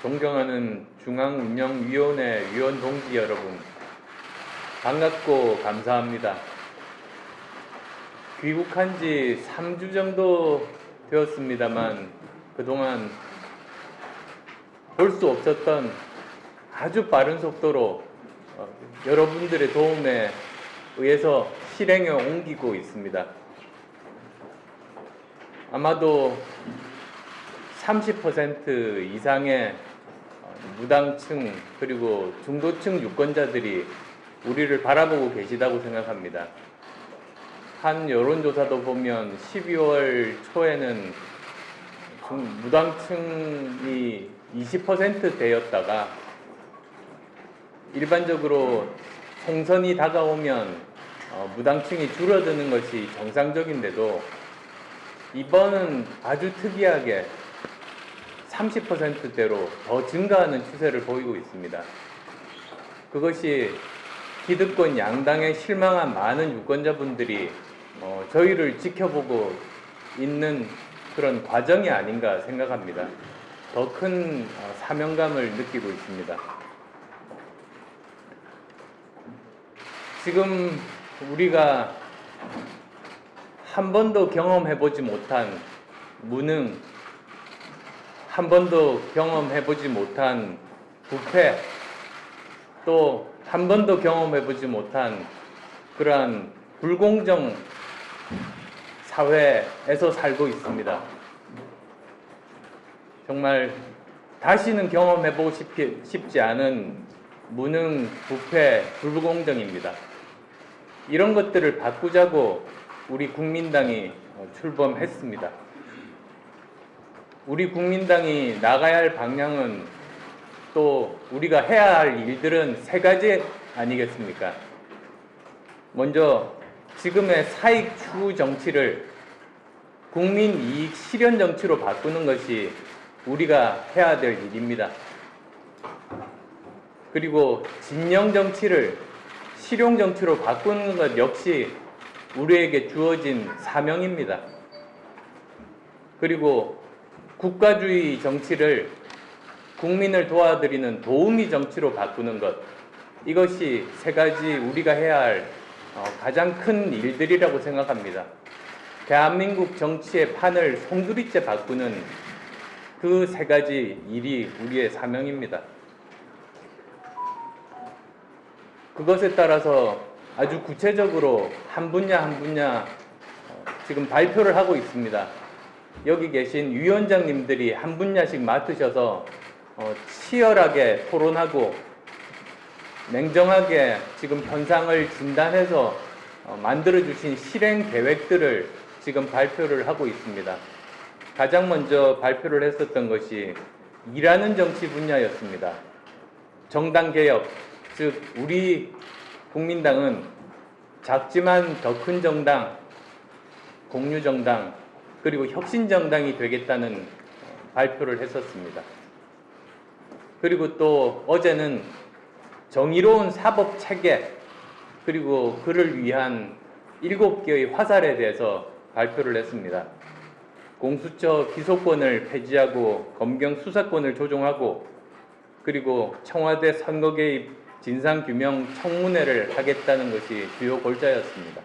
존경하는 중앙운영위원회 위원 동지 여러분, 반갑고 감사합니다. 귀국한 지 3주 정도 되었습니다만 그동안 볼 수 없었던 아주 빠른 속도로 여러분들의 도움에 의해서 실행에 옮기고 있습니다. 아마도 30% 이상의 무당층 그리고 중도층 유권자들이 우리를 바라보고 계시다고 생각합니다. 한 여론조사도 보면 12월 초에는 무당층이 20%대였다가 일반적으로 총선이 다가오면 무당층이 줄어드는 것이 정상적인데도 이번은 아주 특이하게 30%대로 더 증가하는 추세를 보이고 있습니다. 그것이 기득권 양당에 실망한 많은 유권자분들이 저희를 지켜보고 있는 그런 과정이 아닌가 생각합니다. 더 큰 사명감을 느끼고 있습니다. 지금 우리가 한 번도 경험해보지 못한 무능, 한 번도 경험해보지 못한 부패, 또 한 번도 경험해보지 못한 그러한 불공정 사회에서 살고 있습니다. 정말 다시는 경험해보고 싶지 않은 무능, 부패, 불공정입니다. 이런 것들을 바꾸자고 우리 국민당이 출범했습니다. 우리 국민당이 나가야 할 방향은 또 우리가 해야 할 일들은 세 가지 아니겠습니까? 먼저 지금의 사익 추구 정치를 국민 이익 실현 정치로 바꾸는 것이 우리가 해야 될 일입니다. 그리고 진영 정치를 실용 정치로 바꾸는 것 역시 우리에게 주어진 사명입니다. 그리고 국가주의 정치를 국민을 도와드리는 도우미 정치로 바꾸는 것, 이것이 세 가지 우리가 해야 할 가장 큰 일들이라고 생각합니다. 대한민국 정치의 판을 송두리째 바꾸는 그 세 가지 일이 우리의 사명입니다. 그것에 따라서 아주 구체적으로 한 분야 한 분야 지금 발표를 하고 있습니다. 여기 계신 위원장님들이 한 분야씩 맡으셔서 치열하게 토론하고 냉정하게 지금 현상을 진단해서 만들어주신 실행 계획들을 지금 발표를 하고 있습니다. 가장 먼저 발표를 했었던 것이 일하는 정치 분야였습니다. 정당 개혁, 즉 우리 국민당은 작지만 더 큰 정당, 공유정당, 그리고 혁신정당이 되겠다는 발표를 했었습니다. 그리고 또 어제는 정의로운 사법체계, 그리고 그를 위한 7개의 화살에 대해서 발표를 했습니다. 공수처 기소권을 폐지하고 검경 수사권을 조정하고 그리고 청와대 선거 개입 진상규명 청문회를 하겠다는 것이 주요 골자였습니다.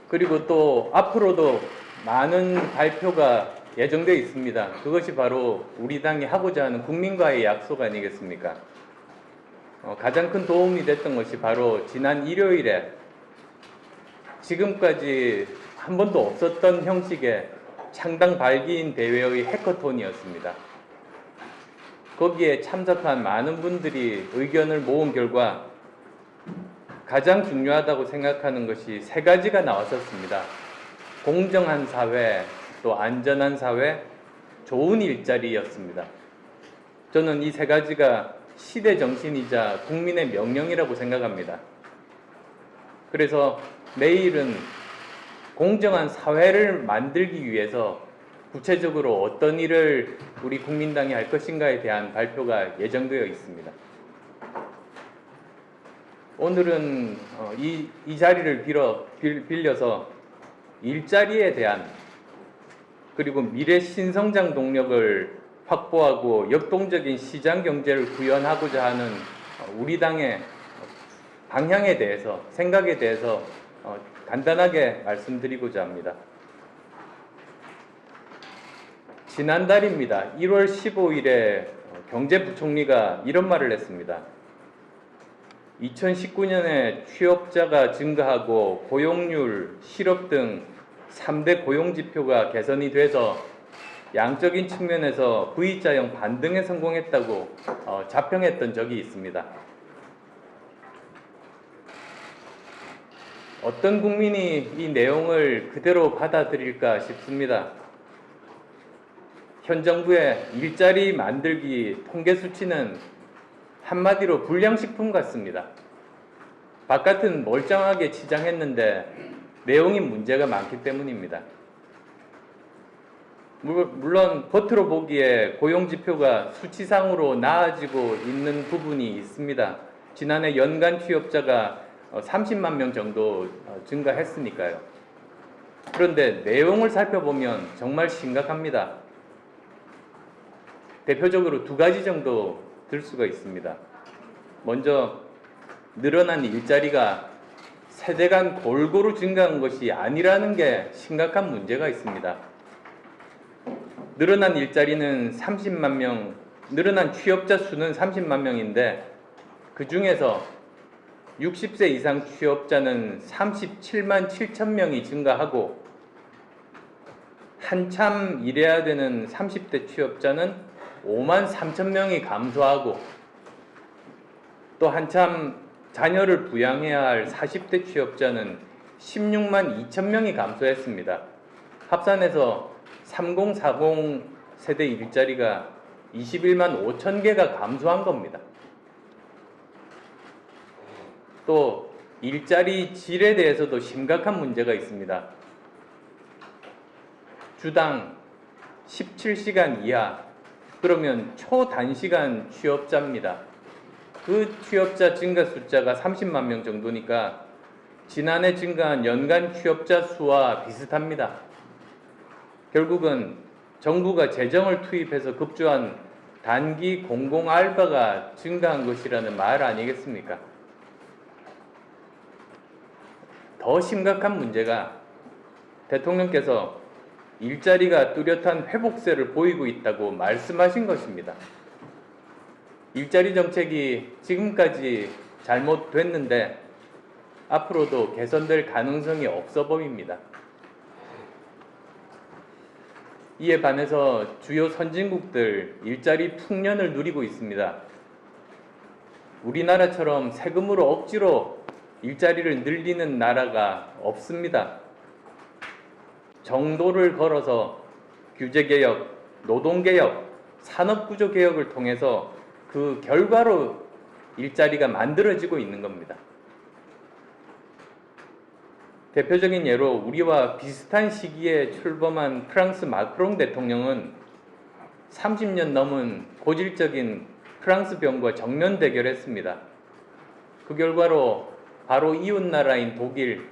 그리고 또 앞으로도 많은 발표가 예정되어 있습니다. 그것이 바로 우리 당이 하고자 하는 국민과의 약속 아니겠습니까? 가장 큰 도움이 됐던 것이 바로 지난 일요일에 지금까지 한 번도 없었던 형식의 창당 발기인 대회의 해커톤이었습니다. 거기에 참석한 많은 분들이 의견을 모은 결과 가장 중요하다고 생각하는 것이 세 가지가 나왔었습니다. 공정한 사회, 또 안전한 사회, 좋은 일자리였습니다. 저는 이 세 가지가 시대 정신이자 국민의 명령이라고 생각합니다. 그래서 내일은 공정한 사회를 만들기 위해서 구체적으로 어떤 일을 우리 국민당이 할 것인가에 대한 발표가 예정되어 있습니다. 오늘은 이 자리를 빌려서 일자리에 대한 그리고 미래 신성장 동력을 확보하고 역동적인 시장 경제를 구현하고자 하는 우리 당의 방향에 대해서, 생각에 대해서 간단하게 말씀드리고자 합니다. 지난달입니다. 1월 15일에 경제부총리가 이런 말을 했습니다. 2019년에 취업자가 증가하고 고용률, 실업 등 3대 고용지표가 개선이 돼서 양적인 측면에서 V자형 반등에 성공했다고 자평했던 적이 있습니다. 어떤 국민이 이 내용을 그대로 받아들일까 싶습니다. 현 정부의 일자리 만들기 통계 수치는 한마디로 불량식품 같습니다. 바깥은 멀쩡하게 치장했는데 내용이 문제가 많기 때문입니다. 물론 겉으로 보기에 고용지표가 수치상으로 나아지고 있는 부분이 있습니다. 지난해 연간 취업자가 30만 명 정도 증가했으니까요. 그런데 내용을 살펴보면 정말 심각합니다. 대표적으로 두 가지 정도 들 수가 있습니다. 먼저 늘어난 일자리가 세대 간 골고루 증가한 것이 아니라는 게 심각한 문제가 있습니다. 늘어난 일자리는 30만 명, 늘어난 취업자 수는 30만 명인데 그 중에서 60세 이상 취업자는 37만 7천 명이 증가하고 한참 일해야 되는 30대 취업자는 5만 3천 명이 감소하고 또 한참 자녀를 부양해야 할 40대 취업자는 16만 2천 명이 감소했습니다. 합산해서 3040 세대 일자리가 21만 5천 개가 감소한 겁니다. 또 일자리 질에 대해서도 심각한 문제가 있습니다. 주당 17시간 이하, 그러면 초단시간 취업자입니다. 그 취업자 증가 숫자가 30만 명 정도니까 지난해 증가한 연간 취업자 수와 비슷합니다. 결국은 정부가 재정을 투입해서 급조한 단기 공공 알바가 증가한 것이라는 말 아니겠습니까? 더 심각한 문제가 대통령께서 일자리가 뚜렷한 회복세를 보이고 있다고 말씀하신 것입니다. 일자리 정책이 지금까지 잘못됐는데 앞으로도 개선될 가능성이 없어 보입니다. 이에 반해서 주요 선진국들 일자리 풍년을 누리고 있습니다. 우리나라처럼 세금으로 억지로 일자리를 늘리는 나라가 없습니다. 정도를 걸어서 규제개혁, 노동개혁, 산업구조개혁을 통해서 그 결과로 일자리가 만들어지고 있는 겁니다. 대표적인 예로 우리와 비슷한 시기에 출범한 프랑스 마크롱 대통령은 30년 넘은 고질적인 프랑스병과 정면 대결했습니다. 그 결과로 바로 이웃나라인 독일,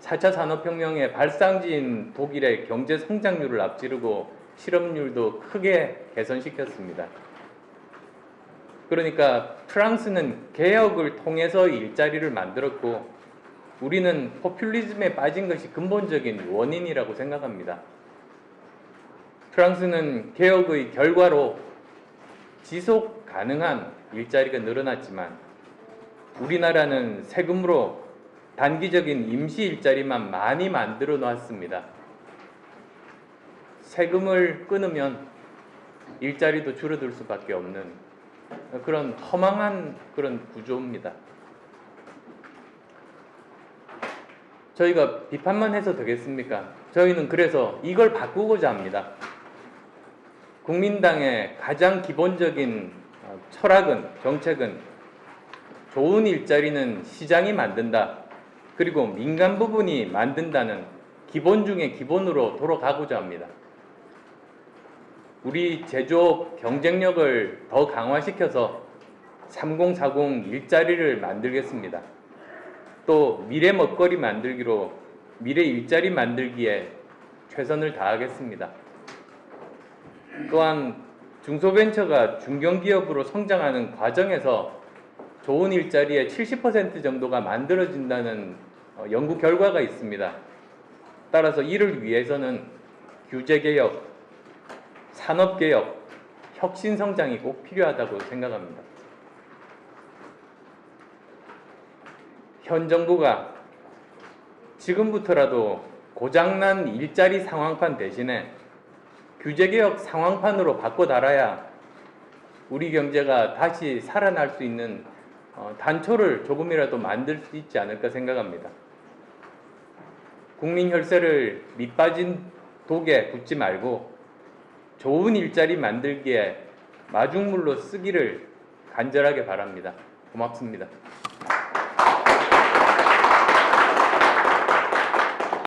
4차 산업혁명의 발상지인 독일의 경제 성장률을 앞지르고 실업률도 크게 개선시켰습니다. 그러니까 프랑스는 개혁을 통해서 일자리를 만들었고 우리는 포퓰리즘에 빠진 것이 근본적인 원인이라고 생각합니다. 프랑스는 개혁의 결과로 지속 가능한 일자리가 늘어났지만 우리나라는 세금으로 단기적인 임시 일자리만 많이 만들어 놨습니다. 세금을 끊으면 일자리도 줄어들 수밖에 없는 그런 허망한 그런 구조입니다. 저희가 비판만 해서 되겠습니까? 저희는 그래서 이걸 바꾸고자 합니다. 국민당의 가장 기본적인 철학은, 정책은 좋은 일자리는 시장이 만든다. 그리고 민간 부분이 만든다는 기본 중에 기본으로 돌아가고자 합니다. 우리 제조업 경쟁력을 더 강화시켜서 3040 일자리를 만들겠습니다. 또 미래 먹거리 만들기로 미래 일자리 만들기에 최선을 다하겠습니다. 또한 중소벤처가 중견기업으로 성장하는 과정에서 좋은 일자리의 70% 정도가 만들어진다는 연구 결과가 있습니다. 따라서 이를 위해서는 규제개혁, 산업개혁, 혁신성장이 꼭 필요하다고 생각합니다. 현 정부가 지금부터라도 고장난 일자리 상황판 대신에 규제개혁 상황판으로 바꿔 달아야 우리 경제가 다시 살아날 수 있는 단초를 조금이라도 만들 수 있지 않을까 생각합니다. 국민 혈세를 밑빠진 독에 붓지 말고 좋은 일자리 만들기에 마중물로 쓰기를 간절하게 바랍니다. 고맙습니다.